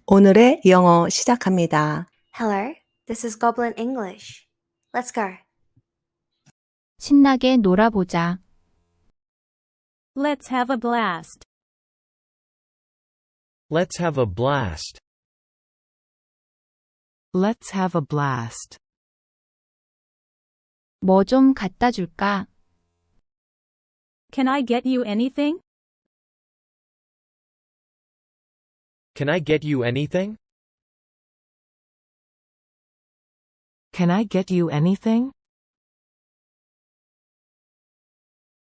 오늘의 영어 시작합니다. Hello, this is Goblin English. Let's go. 신나게 놀아보자. Let's have a blast. Let's have a blast. Let's have a blast. 뭐 좀 갖다 줄까? Can I get you anything? Can I get you anything? Can I get you anything?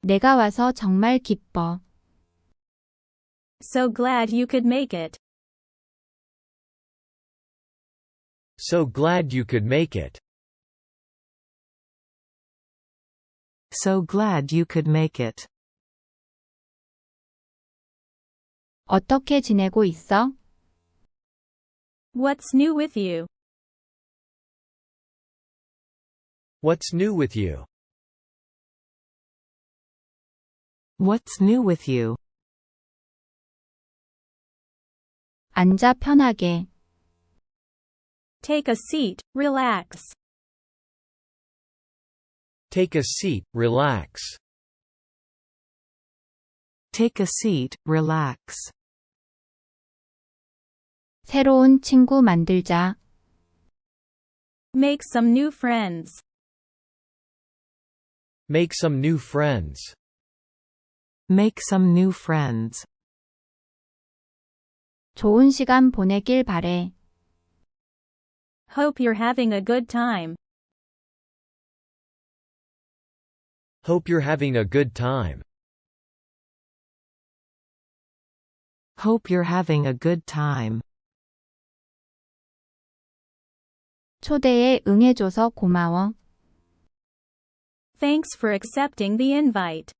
내가 와서 정말 기뻐. So glad you could make it. So glad you could make it. So glad you could make it. 어떻게 지내고 있어? What's new with you? What's new with you? What's new with you? 앉아 편하게. Take a seat, relax. Take a seat, relax. Take a seat, relax. 새로운 친구 만들자. Make some new friends. Make some new friends. Make some new friends. 좋은 시간 보내길 바래. Hope you're having a good time. Hope you're having a good time. Hope you're having a good time. 초대에 응해줘서 고마워. Thanks for accepting the invite.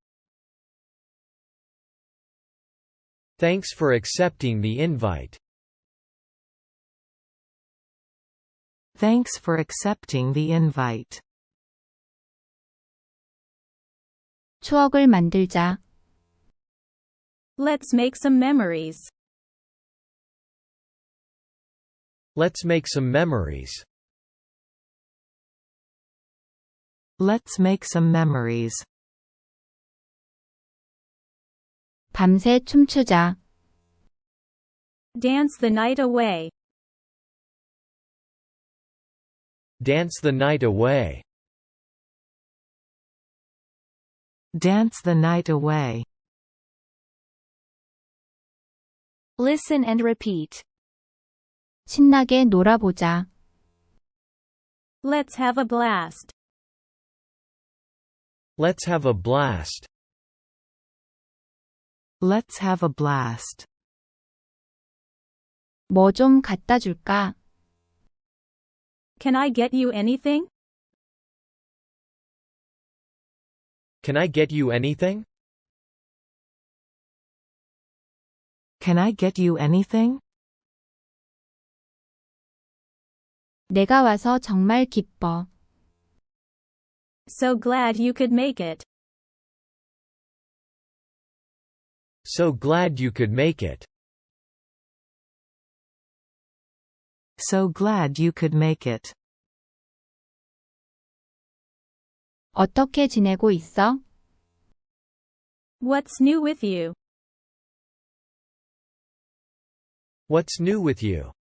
Thanks for accepting the invite. Thanks for accepting the invite. 추억을 만들자. Let's make some memories. Let's make some memories. Let's make some memories. 밤새 춤추자. Dance the night away. Dance the night away. Dance the night away. Listen and repeat. 신나게 놀아보자. Let's have a blast. Let's have a blast. Let's have a blast. 뭐 좀 갖다 줄까? Can I get you anything? Can I get you anything? Can I get you anything? 내가 와서 정말 기뻐. So glad you could make it. So glad you could make it. So glad you could make it. 어떻게 지내고 있어? What's new with you? What's new with you?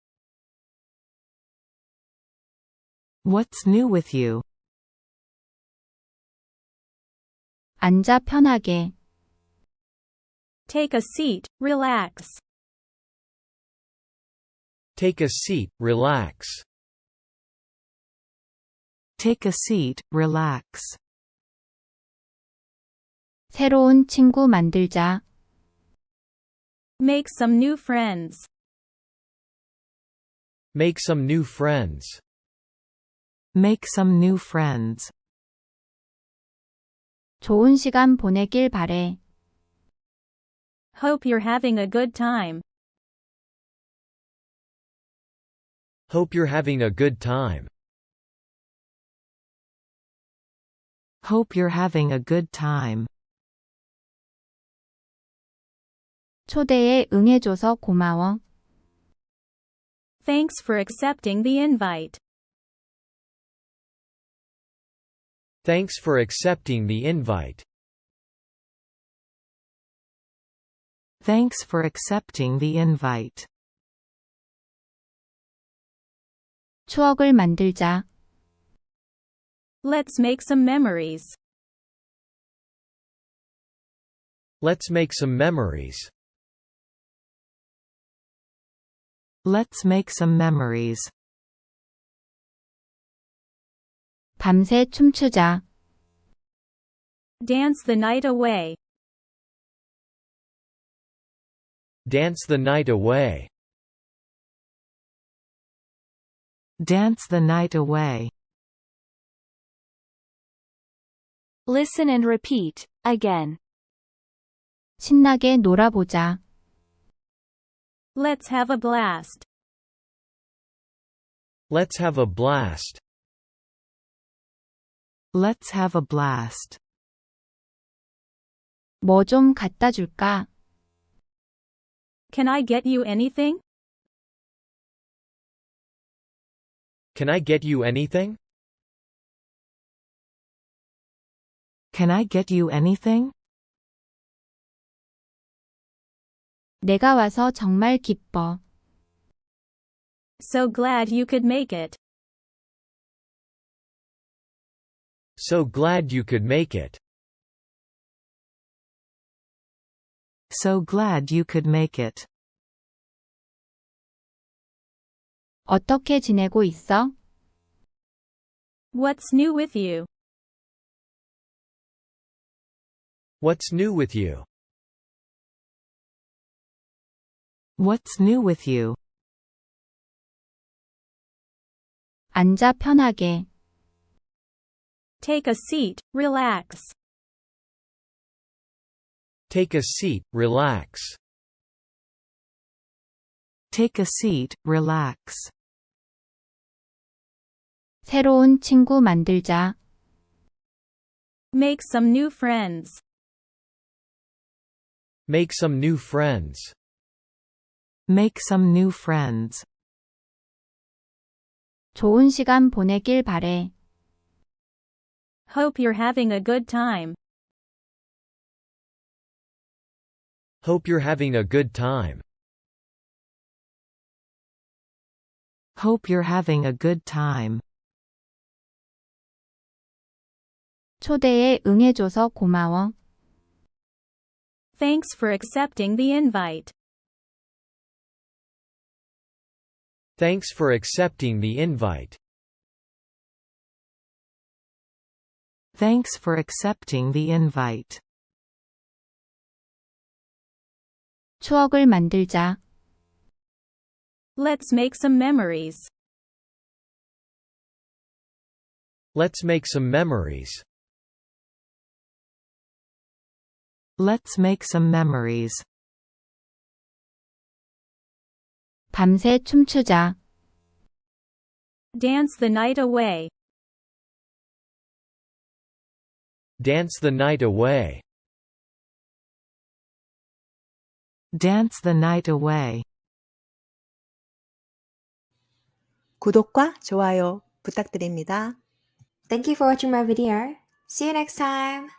What's new with you? 앉아 편하게. Take a seat, relax. Take a seat, relax. Take a seat, relax. 새로운 친구 만들자. Make some new friends. Make some new friends. Make some new friends. 좋은 시간 보내길 바래. Hope you're having a good time. Hope you're having a good time. Hope you're having a good time. 초대에 응해줘서 고마워. Thanks for accepting the invite. Thanks for accepting the invite. Thanks for accepting the invite. 추억을 만들자. Let's make some memories. Let's make some memories. Let's make some memories. 밤새 춤추자. Dance the night away. Dance the night away. Dance the night away. Listen and repeat, again. 신나게 놀아보자. Let's have a blast. Let's have a blast. Let's have a blast. 뭐 좀 갖다 줄까? Can I get you anything? Can I get you anything? Can I get you anything? 내가 와서 정말 기뻐. So glad you could make it. So glad you could make it. So glad you could make it. 어떻게 지내고 있어? What's new with you? What's new with you? What's new with you? 앉아 편하게. Take a seat, relax. Take a seat, relax. Take a seat, relax. 새로운 친구 만들자. Make some new friends. Make some new friends. Make some new friends. 좋은 시간 보내길 바래. Hope you're having a good time. Hope you're having a good time. Hope you're having a good time. 초대에 응해줘서 고마워. Thanks for accepting the invite. Thanks for accepting the invite. Thanks for accepting the invite. 추억을 만들자. Let's make some memories. Let's make some memories. Let's make some memories. 밤새 춤추자. Dance the night away. Dance the night away. Dance the night away. 구독과 좋아요 부탁드립니다. Thank you for watching my video. See you next time.